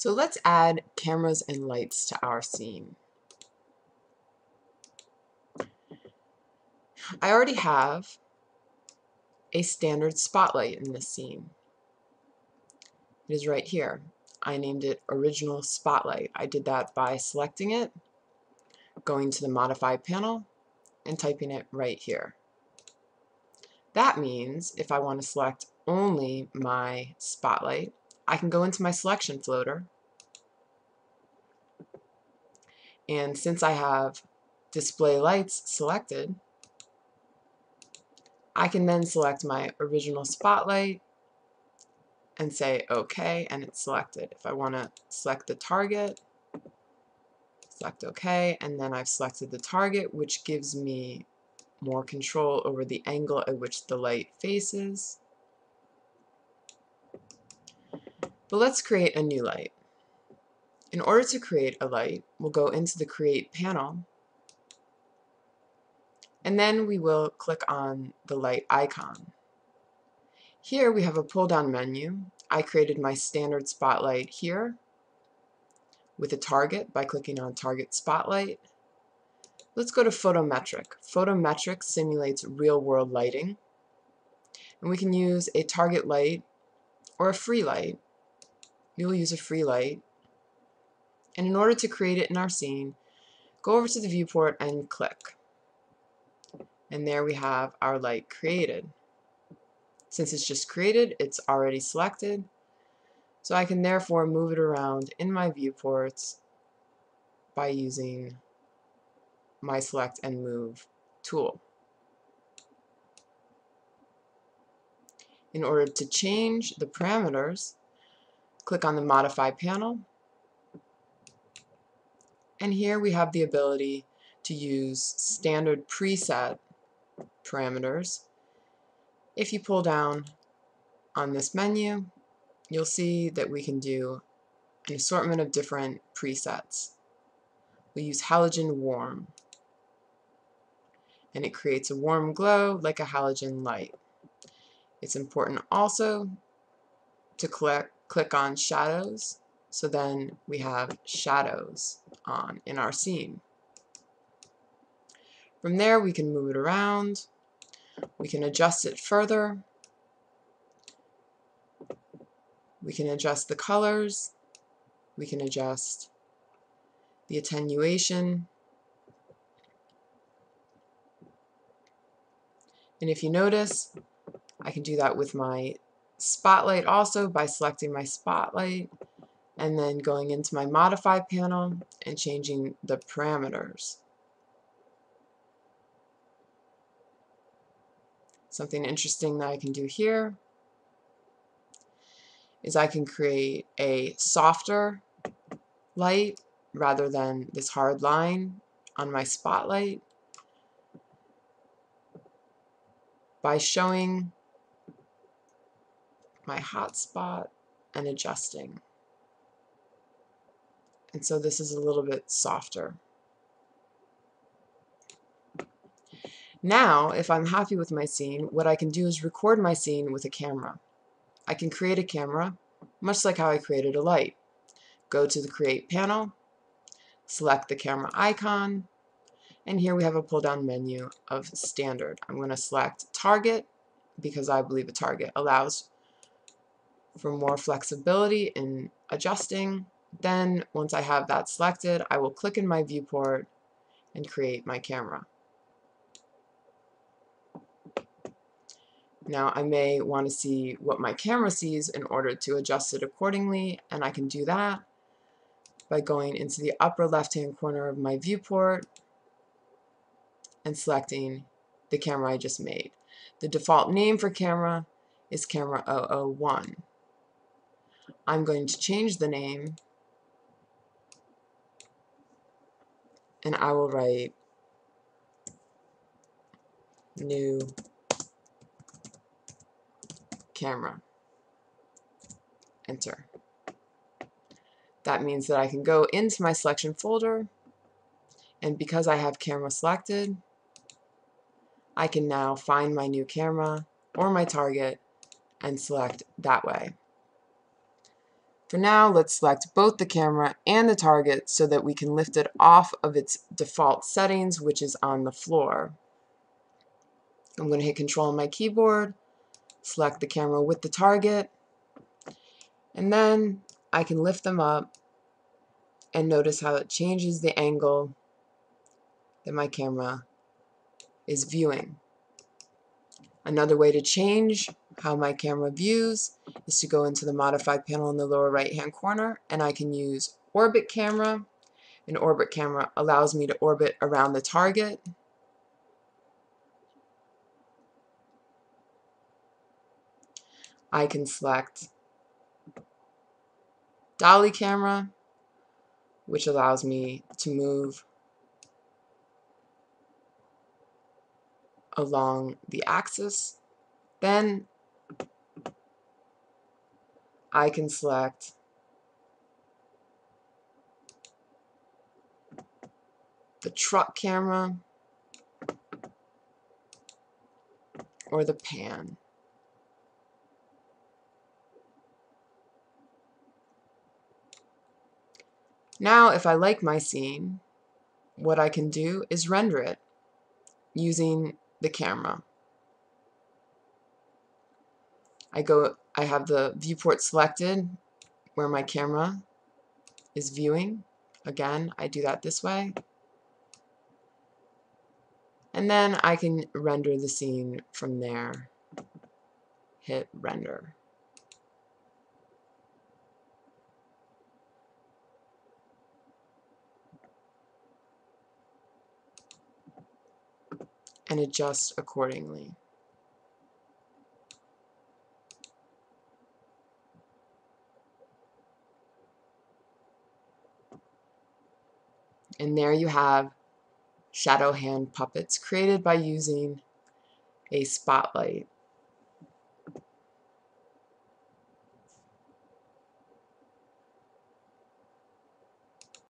So let's add cameras and lights to our scene. I already have a standard spotlight in this scene. It is right here. I named it Original Spotlight. I did that by selecting it, going to the Modify panel, and typing it right here. That means if I want to select only my spotlight, I can go into my selection floater, and since I have display lights selected, I can then select my original spotlight and say OK, and it's selected. If I want to select the target, select OK, and then I've selected the target, which gives me more control over the angle at which the light faces. But let's create a new light. In order to create a light, we'll go into the Create panel, and then we will click on the light icon. Here we have a pull-down menu. I created my standard spotlight here with a target by clicking on Target Spotlight. Let's go to Photometric. Photometric simulates real-world lighting, and we can use a target light or a free light. We will use a free light, and in order to create it in our scene, go over to the viewport and click. And there we have our light created. Since it's just created, it's already selected, so I can therefore move it around in my viewports by using my Select and Move tool. In order to change the parameters, click on the Modify panel, and here we have the ability to use standard preset parameters. If you pull down on this menu, you'll see that we can do an assortment of different presets. We use halogen warm, and it creates a warm glow like a halogen light. It's important also to click on shadows, so then we have shadows on in our scene. From there we can move it around, we can adjust it further, we can adjust the colors, we can adjust the attenuation, and if you notice, I can do that with my spotlight also by selecting my spotlight and then going into my Modify panel and changing the parameters. Something interesting that I can do here is I can create a softer light rather than this hard line on my spotlight by showing my hotspot and adjusting. And so this is a little bit softer. Now, if I'm happy with my scene, what I can do is record my scene with a camera. I can create a camera, much like how I created a light. Go to the Create panel, select the camera icon, and here we have a pull-down menu of standard. I'm going to select Target because I believe a target allows for more flexibility in adjusting. Then, once I have that selected, I will click in my viewport and create my camera. Now I may want to see what my camera sees in order to adjust it accordingly, and I can do that by going into the upper left-hand corner of my viewport and selecting the camera I just made. The default name for camera is Camera 001. I'm going to change the name, and I will write New Camera. Enter. That means that I can go into my selection folder, and because I have camera selected, I can now find my new camera or my target and select that way. For now, let's select both the camera and the target so that we can lift it off of its default settings, which is on the floor. I'm going to hit Control on my keyboard, select the camera with the target, and then I can lift them up and notice how it changes the angle that my camera is viewing. Another way to change how my camera views is to go into the Modify panel in the lower right hand corner, and I can use Orbit Camera. An Orbit Camera allows me to orbit around the target. I can select Dolly Camera, which allows me to move along the axis. Then I can select the truck camera or the pan. Now, if I like my scene, what I can do is render it using the camera. I have the viewport selected where my camera is viewing. Again, I do that this way. And then I can render the scene from there. Hit render. And adjust accordingly. And there you have shadow hand puppets created by using a spotlight.